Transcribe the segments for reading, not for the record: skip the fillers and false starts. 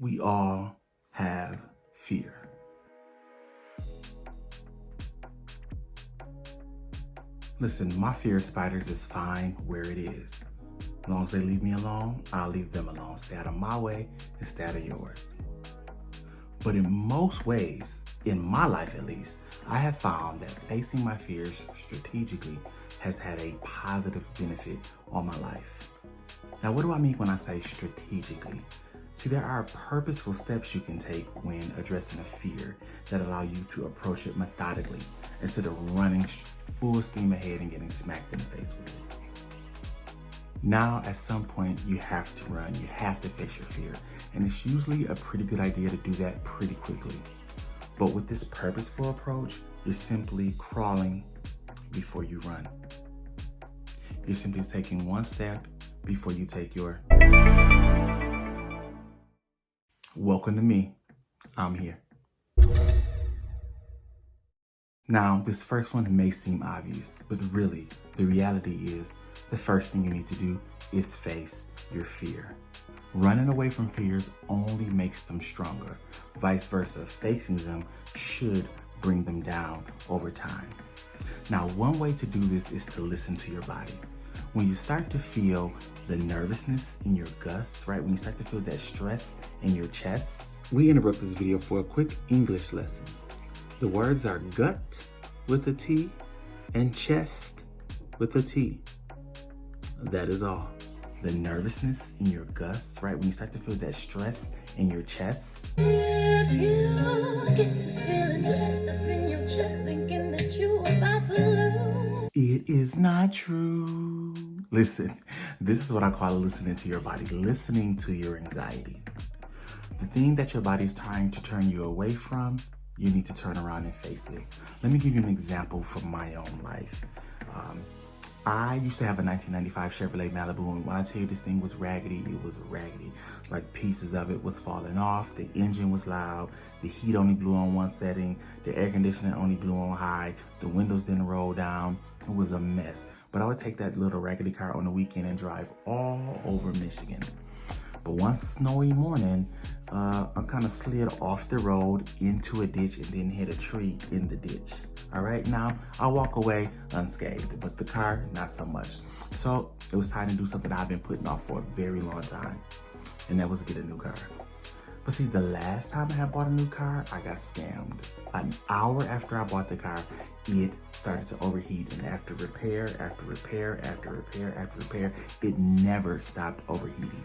We all have fear. Listen, my fear of spiders is fine where it is. As long as they leave me alone, I'll leave them alone. Stay out of my way and stay out of yours. But in most ways, in my life at least, I have found that facing my fears strategically has had a positive benefit on my life. Now, what do I mean when I say strategically? See, there are purposeful steps you can take when addressing a fear that allow you to approach it methodically instead of running full steam ahead and getting smacked in the face with it. Now, at some point, you have to run, you have to face your fear, and it's usually a pretty good idea to do that pretty quickly. But with this purposeful approach, you're simply crawling before you run. You're simply taking one step before you take your... Welcome to me. I'm here. Now, this first one may seem obvious, but really, the reality is the first thing you need to do is face your fear. Running away from fears only makes them stronger. Vice versa, facing them should bring them down over time. Now, one way to do this is to listen to your body. When you start to feel the nervousness in your guts, right? When you start to feel that stress in your chest, we interrupt this video for a quick English lesson. The words are gut with a T and chest with a T. That is all. The nervousness in your guts, right? When you start to feel that stress in your chest. If you get to feeling stressed up in your chest, thinking that you're about to lose. It is not true. Listen, this is what I call listening to your body, listening to your anxiety. The thing that your body is trying to turn you away from, you need to turn around and face it. Let me give you an example from my own life. I used to have a 1995 Chevrolet Malibu, and when I tell you this thing was raggedy, it was raggedy. Like pieces of it was falling off, the engine was loud, the heat only blew on one setting, the air conditioning only blew on high, the windows didn't roll down, it was a mess. But I would take that little raggedy car on the weekend and drive all over Michigan. But one snowy morning, I kind of slid off the road into a ditch and then hit a tree in the ditch. All right, now I walk away unscathed, but the car, not so much. So it was time to do something I've been putting off for a very long time, and that was to get a new car. But see, the last time I had bought a new car, I got scammed. An hour after I bought the car, it started to overheat, and after repair, after repair, after repair, after repair, it never stopped overheating.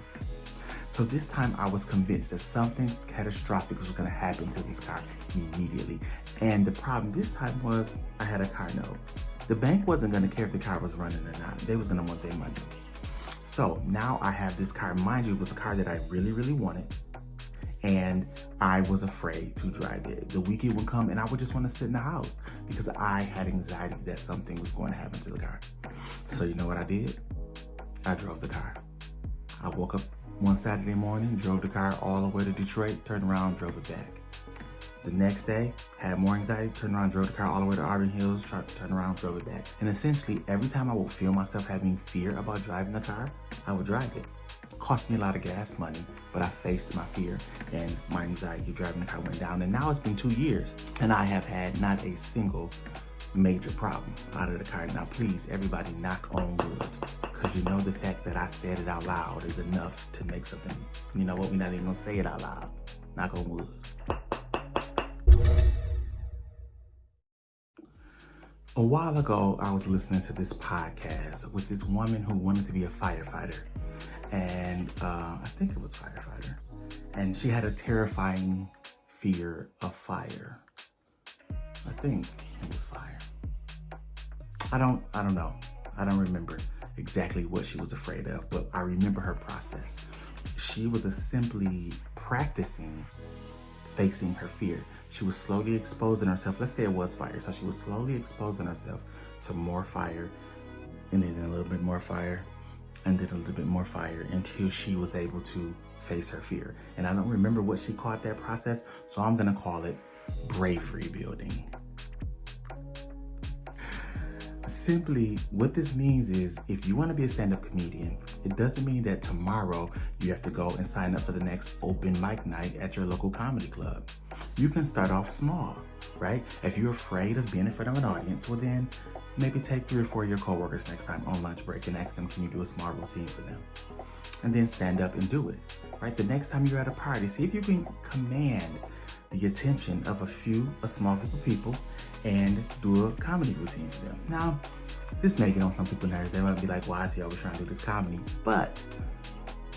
So this time I was convinced that something catastrophic was gonna happen to this car immediately. And the problem this time was I had a car note. The bank wasn't gonna care if the car was running or not. They was gonna want their money. So now I have this car. Mind you, it was a car that I really, really wanted. And I was afraid to drive it. The weekend would come and I would just want to sit in the house because I had anxiety that something was going to happen to the car. So you know what I did? I drove the car. I woke up one Saturday morning, drove the car all the way to Detroit, turned around, drove it back. The next day, had more anxiety, turned around, drove the car all the way to Auburn Hills, turned around, drove it back. And essentially, every time I would feel myself having fear about driving the car, I would drive it. Cost me a lot of gas money, but I faced my fear and my anxiety driving the car went down. And now it's been 2 years and I have had not a single major problem out of the car. Now please, everybody knock on wood, because you know the fact that I said it out loud is enough to make something, you know what, we're not even gonna say it out loud. Knock on wood. A while ago, I was listening to this podcast with this woman who wanted to be a firefighter. And I think it was firefighter. And she had a terrifying fear of fire. I think it was fire. I don't know. I don't remember exactly what she was afraid of, but I remember her process. She was simply practicing facing her fear. She was slowly exposing herself. Let's say it was fire. So she was slowly exposing herself to more fire, and then a little bit more fire, and then a little bit more fire, until she was able to face her fear. And I don't remember what she called that process, so I'm gonna call it bravery building. Simply, what this means is if you want to be a stand-up comedian, it doesn't mean that tomorrow you have to go and sign up for the next open mic night at your local comedy club. You can start off small, right? If you're afraid of being in front of an audience, well then maybe take 3 or 4 of your coworkers next time on lunch break and ask them, can you do a small routine for them? And then stand up and do it, right? The next time you're at a party, see if you can command the attention of a small group of people and do a comedy routine for them. Now, this may get on some people's nerves. They might be like, why is he always trying to do this comedy? But,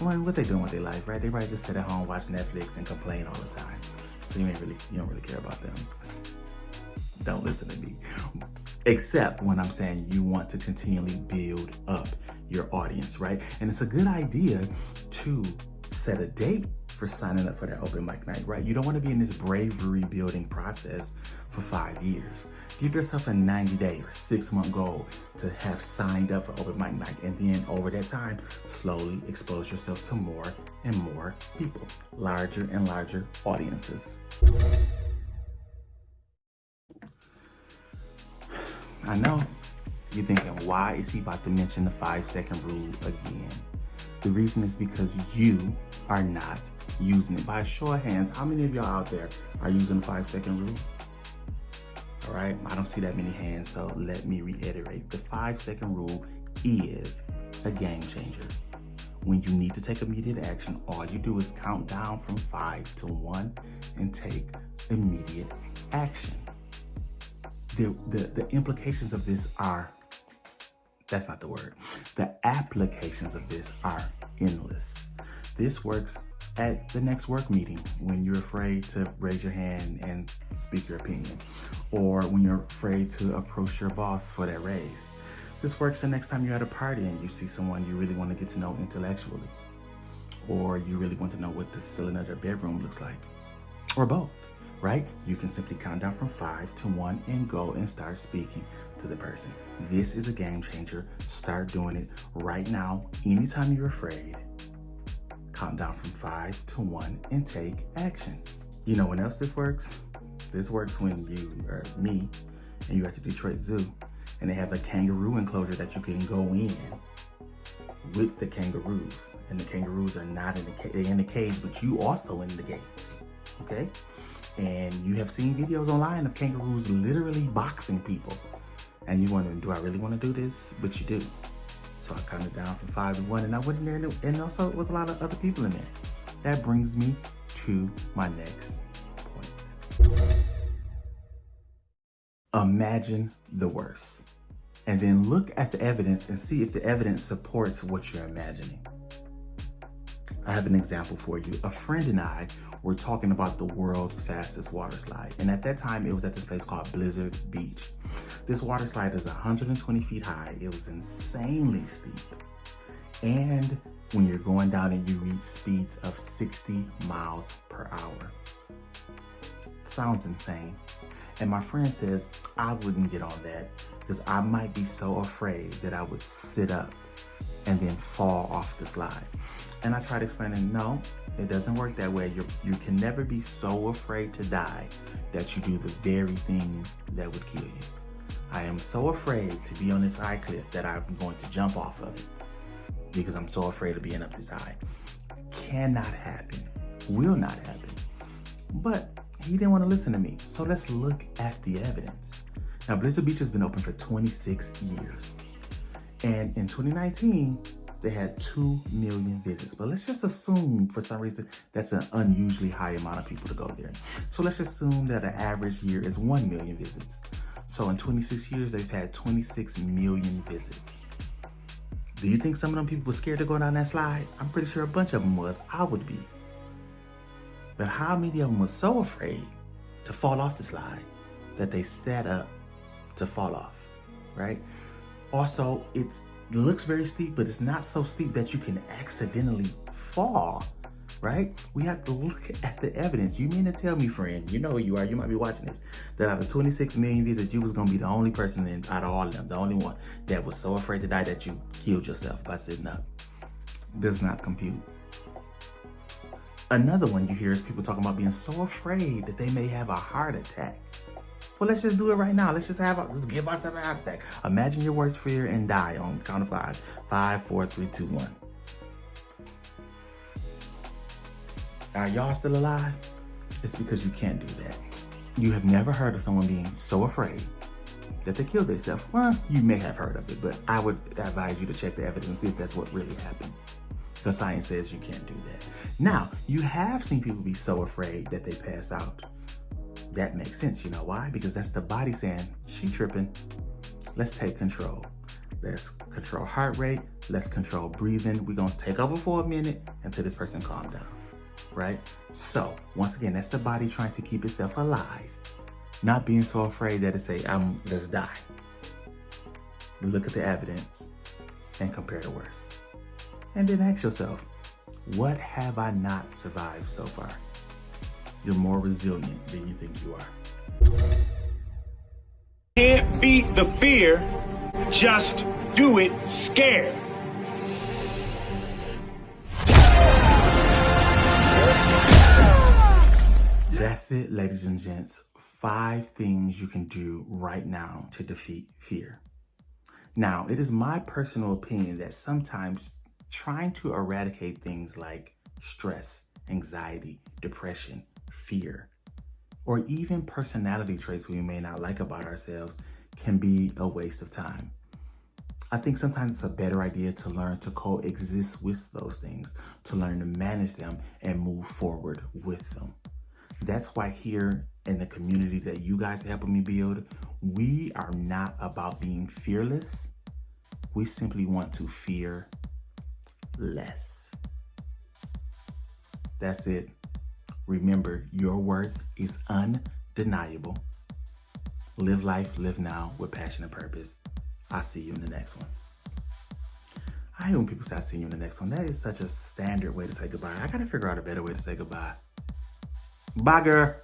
I mean, what they doing with their life, right? They probably just sit at home, watch Netflix, and complain all the time. So you don't really care about them. Don't listen to me. Except when I'm saying you want to continually build up your audience, right? And it's a good idea to set a date for signing up for that open mic night, right? You don't want to be in this bravery building process for 5 years. Give yourself a 90-day or 6-month goal to have signed up for open mic night. And then over that time, slowly expose yourself to more and more people, larger and larger audiences. I know you're thinking, why is he about to mention the 5-second rule again? The reason is because you are not using it. By a show of hands, how many of y'all out there are using the 5-second rule? All right, I don't see that many hands, so let me reiterate. The 5-second rule is a game changer. When you need to take immediate action, all you do is count down from 5 to 1 and take immediate action. The implications of this are, that's not the word. The applications of this are endless. This works at the next work meeting when you're afraid to raise your hand and speak your opinion, or when you're afraid to approach your boss for that raise. This works the next time you're at a party and you see someone you really want to get to know intellectually, or you really want to know what the ceiling of their bedroom looks like, or both. Right? You can simply count down from 5 to 1 and go and start speaking to the person. This is a game changer. Start doing it right now. Anytime you're afraid, count down from 5 to 1 and take action. You know when else this works? This works when you or me and you're at the Detroit Zoo and they have a kangaroo enclosure that you can go in with the kangaroos. And the kangaroos are not in the cage, they're in the cage, but you also in the cage. Okay? And you have seen videos online of kangaroos literally boxing people. And you're wondering, do I really want to do this? But you do. So I counted down from 5 to 1 and I went in there and also it was a lot of other people in there. That brings me to my next point. Imagine the worst. And then look at the evidence and see if the evidence supports what you're imagining. I have an example for you. A friend and I were talking about the world's fastest water slide. And at that time, it was at this place called Blizzard Beach. This water slide is 120 feet high. It was insanely steep. And when you're going down and you reach speeds of 60 miles per hour. Sounds insane. And my friend says, I wouldn't get on that because I might be so afraid that I would sit up and then fall off the slide. And I tried explaining, no, it doesn't work that way. You can never be so afraid to die that you do the very thing that would kill you. I am so afraid to be on this high cliff that I'm going to jump off of it because I'm so afraid of being up this high. Cannot happen, will not happen. But he didn't want to listen to me. So let's look at the evidence. Now, Blizzard Beach has been open for 26 years. And in 2019, they had 2 million visits. But let's just assume for some reason that's an unusually high amount of people to go there. So let's assume that an average year is 1 million visits. So in 26 years, they've had 26 million visits. Do you think some of them people were scared to go down that slide? I'm pretty sure a bunch of them was. I would be. But how many of them were so afraid to fall off the slide that they sat up to fall off, right? Also, it looks very steep, but it's not so steep that you can accidentally fall, right? We have to look at the evidence. You mean to tell me, friend, you know who you are, you might be watching this, that out of 26 million visits, you was gonna be the only person out of all of them, the only one that was so afraid to die that you killed yourself by sitting up. Does not compute. Another one you hear is people talking about being so afraid that they may have a heart attack. Well, let's just do it right now. Let's give ourselves a heart attack. Imagine your worst fear and die on the count of 5. 5, 4, 3, 2, 1. Are y'all still alive? It's because you can't do that. You have never heard of someone being so afraid that they killed themselves. Well, you may have heard of it, but I would advise you to check the evidence and see if that's what really happened. Because science says you can't do that. Now, you have seen people be so afraid that they pass out. That makes sense. You know why? Because that's the body saying, she tripping. Let's take control. Let's control heart rate. Let's control breathing. We're going to take over for a minute until this person calms down. Right? So, once again, that's the body trying to keep itself alive. Not being so afraid that it say, let's die. Look at the evidence and compare the worst. And then ask yourself, what have I not survived so far? You're more resilient than you think you are. Can't beat the fear, just do it scared. That's it, ladies and gents. 5 things you can do right now to defeat fear. Now, it is my personal opinion that sometimes trying to eradicate things like stress, anxiety, depression, fear, or even personality traits we may not like about ourselves can be a waste of time. I think sometimes it's a better idea to learn to coexist with those things, to learn to manage them and move forward with them. That's why here in the community that you guys are helping me build, we are not about being fearless. We simply want to fear less. That's it. Remember, your worth is undeniable. Live life, live now with passion and purpose. I'll see you in the next one. I hate when people say I'll see you in the next one. That is such a standard way to say goodbye. I gotta figure out a better way to say goodbye. Bye, girl.